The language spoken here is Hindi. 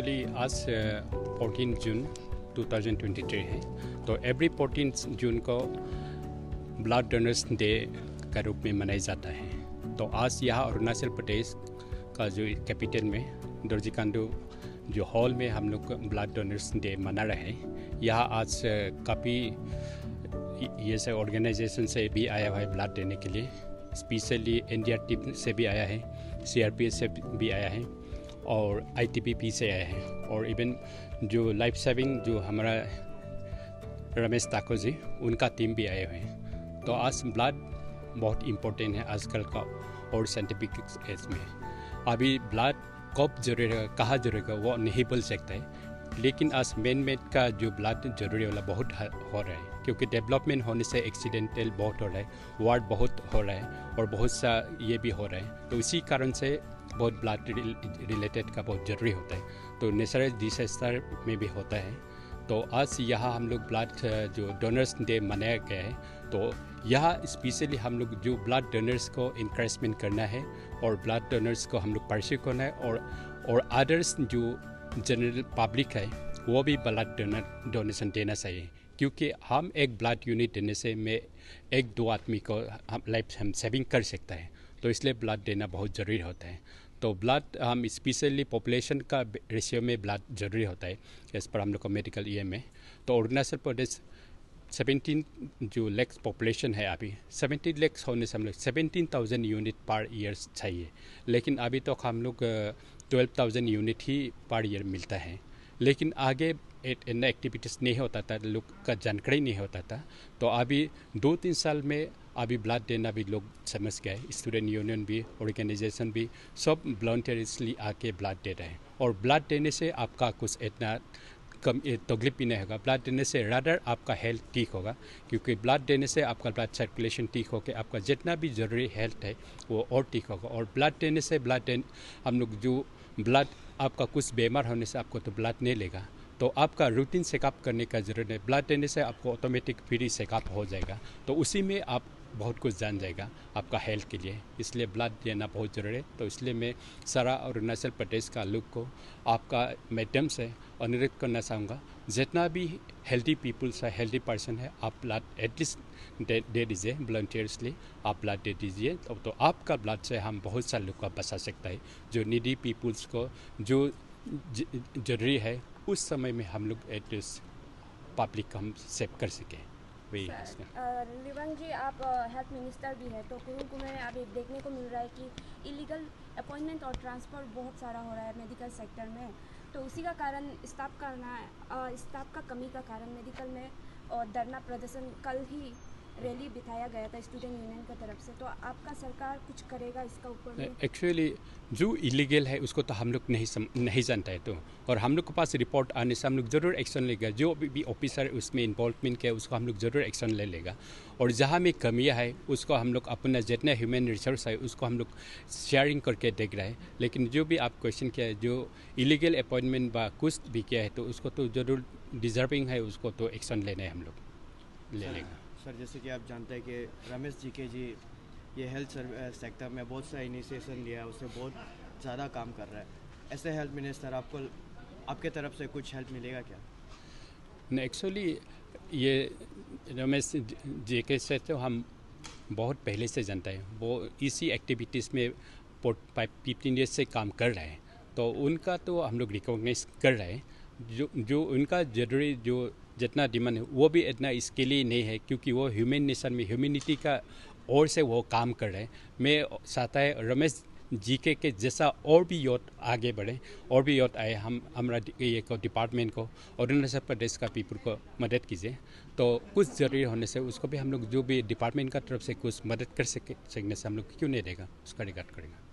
एक्चुअली आज 14 जून 2023 है। तो एवरी 14 जून को ब्लड डोनर्स डे का रूप में मनाया जाता है। तो आज यहाँ अरुणाचल प्रदेश का जो कैपिटल में दोरजी जो हॉल में हम लोग ब्लड डोनर्स डे मना रहे हैं। यहाँ आज काफ़ी ये से ऑर्गेनाइजेशन से भी आया हुआ है ब्लड देने के लिए। स्पेशली इंडिया टीम से भी आया है, CRPF से भी आया है और ITBP से आया है, और इवन जो लाइफ सेविंग जो हमारा रमेश ताको जी उनका टीम भी आए हुए हैं। तो आज ब्लड बहुत इम्पोर्टेंट है आजकल का और साइंटिफिक एज में। अभी ब्लड कब जरूरी है, कहाँ जरूरी है वो नहीं बोल सकता है, लेकिन आज मेन का जो ब्लड जरूरी वाला बहुत हो रहा है, क्योंकि डेवलपमेंट होने से एक्सीडेंटल बहुत हो रहा है, वार्ड बहुत हो रहा है और बहुत सा ये भी हो रहा है। तो इसी कारण से बहुत ब्लड रिलेटेड का बहुत ज़रूरी होता है। तो नेचुरल डिजास्टर में भी होता है। तो आज यहाँ हम लोग ब्लड जो डोनर्स डे मनाया गया है, तो यहाँ स्पेशली हम लोग जो ब्लड डोनर्स को इंकरेजमेंट करना है और ब्लड डोनर्स को हम लोग परस्यू करना है, और अदर्स जो जनरल पब्लिक है वो भी ब्लड डोनेशन देना चाहिए, क्योंकि हम एक ब्लड यूनिट देने से में एक दो आदमी को हम सेविंग कर सकता है। तो इसलिए ब्लड देना बहुत ज़रूरी होता है। तो ब्लड हम स्पेशली पॉपुलेशन का रेशियो में ब्लड ज़रूरी होता है इस पर हम लोग का मेडिकल में। तो अरुणाचल प्रदेश 17 जो लैक्स पॉपुलेशन है, अभी 17 लैक्स होने से हम लोग 17,000 यूनिट पर ईयर चाहिए, लेकिन अभी तक हम लोग 12,000 यूनिट ही पर ईयर मिलता है। लेकिन आगे इतना एक्टिविटीज़ नहीं होता था, लोग का जानकारी नहीं होता था। तो अभी 2-3 साल में अभी ब्लड देना भी लोग समझ गए। स्टूडेंट यूनियन भी, ऑर्गेनाइजेशन भी, सब वॉलंटियरली आके ब्लड दे रहे हैं। और ब्लड देने से आपका कुछ इतना कम तकलीफ भी नहीं होगा। ब्लड देने से रादर आपका हेल्थ ठीक होगा, क्योंकि ब्लड देने से आपका ब्लड सर्कुलेशन ठीक होकर आपका जितना भी ज़रूरी हेल्थ है वो और ठीक होगा। और ब्लड देने से हम लोग जो ब्लड आपका कुछ बीमार होने से आपको तो ब्लड नहीं लेगा, तो आपका रूटीन चेकअप करने का ज़रूरत है। ब्लड देने से आपको ऑटोमेटिक फ्री चेकअप हो जाएगा, तो उसी में आप बहुत कुछ जान जाएगा आपका हेल्थ के लिए। इसलिए ब्लड देना बहुत ज़रूरी है। तो इसलिए मैं सारा अरुणाचल प्रदेश का लोग को आपका माध्यम से अनुरोध करना चाहूँगा, जितना भी हेल्दी पीपल्स है, हेल्दी पर्सन है, आप ब्लड एटलीस्ट दे दीजिए, वॉलंटियर्सली आप ब्लड दे दीजिए। तो आपका ब्लड से हम बहुत सारे लोग को बचा सकता है। जो नीडी पीपल्स को जो जरूरी है उस समय में हम लोग एटलीस्ट पब्लिक को हम सेव कर सकें। लिवांग जी, आप हेल्थ मिनिस्टर भी है, तो कुरुंग कुमे में अभी देखने को मिल रहा है कि इलीगल अपॉइंटमेंट और ट्रांसफ़र बहुत सारा हो रहा है मेडिकल सेक्टर में। तो उसी का कारण स्टाफ का कमी का कारण मेडिकल में और धरना प्रदर्शन कल ही रैली बिठाया गया था स्टूडेंट यूनियन की तरफ से। तो आपका सरकार कुछ करेगा इसका ऊपर में? एक्चुअली जो इलीगल है उसको तो हम लोग नहीं जानता है, तो और हम लोग के पास रिपोर्ट आने से हम लोग ज़रूर एक्शन लेगा। जो भी ऑफिसर उसमें इन्वॉल्वमेंट किया उसको हम लोग ज़रूर एक्शन ले लेगा। और जहाँ में कमियाँ है उसको हम लोग अपना जितना ह्यूमन रिसोर्स है उसको हम लोग शेयरिंग करके देख रहे हैं। लेकिन जो भी आप क्वेश्चन किया है, जो इलीगल अपॉइंटमेंट व कुछ भी किया है, तो उसको तो ज़रूर डिजर्विंग है, उसको तो एक्शन लेना है, हम लोग ले लेगा। सर, जैसे कि आप जानते हैं कि रमेश जी ये हेल्थ सेक्टर में बहुत सा इनिशिएशन लिया है, उससे बहुत ज़्यादा काम कर रहा है। ऐसे हेल्थ मिनिस्टर आपके तरफ से कुछ हेल्प मिलेगा क्या? नहीं, एक्चुअली ये रमेश जी के से तो हम बहुत पहले से जानते हैं। वो इसी एक्टिविटीज़ में 15 ईयर्स से काम कर रहे हैं, तो उनका तो हम लोग रिकॉग्नाइज कर रहे हैं। जो उनका जरूरी जो जितना डिमांड है वो भी इतना इसके लिए नहीं है, क्योंकि वो ह्यूमन नेशन में ह्यूमैनिटी का और से वो काम कर रहे हैं। मैं चाहता है रमेश जी के जैसा और भी यूथ आगे बढ़े, और भी यूथ आए, हमारा ये को डिपार्टमेंट को अरुणाचल प्रदेश का पीपल को मदद कीजिए। तो कुछ ज़रूरी होने से उसको भी हम लोग जो भी डिपार्टमेंट का तरफ से कुछ मदद कर सकने से हम लोग क्यों नहीं देगा, उसका रिगार्ड करेंगे।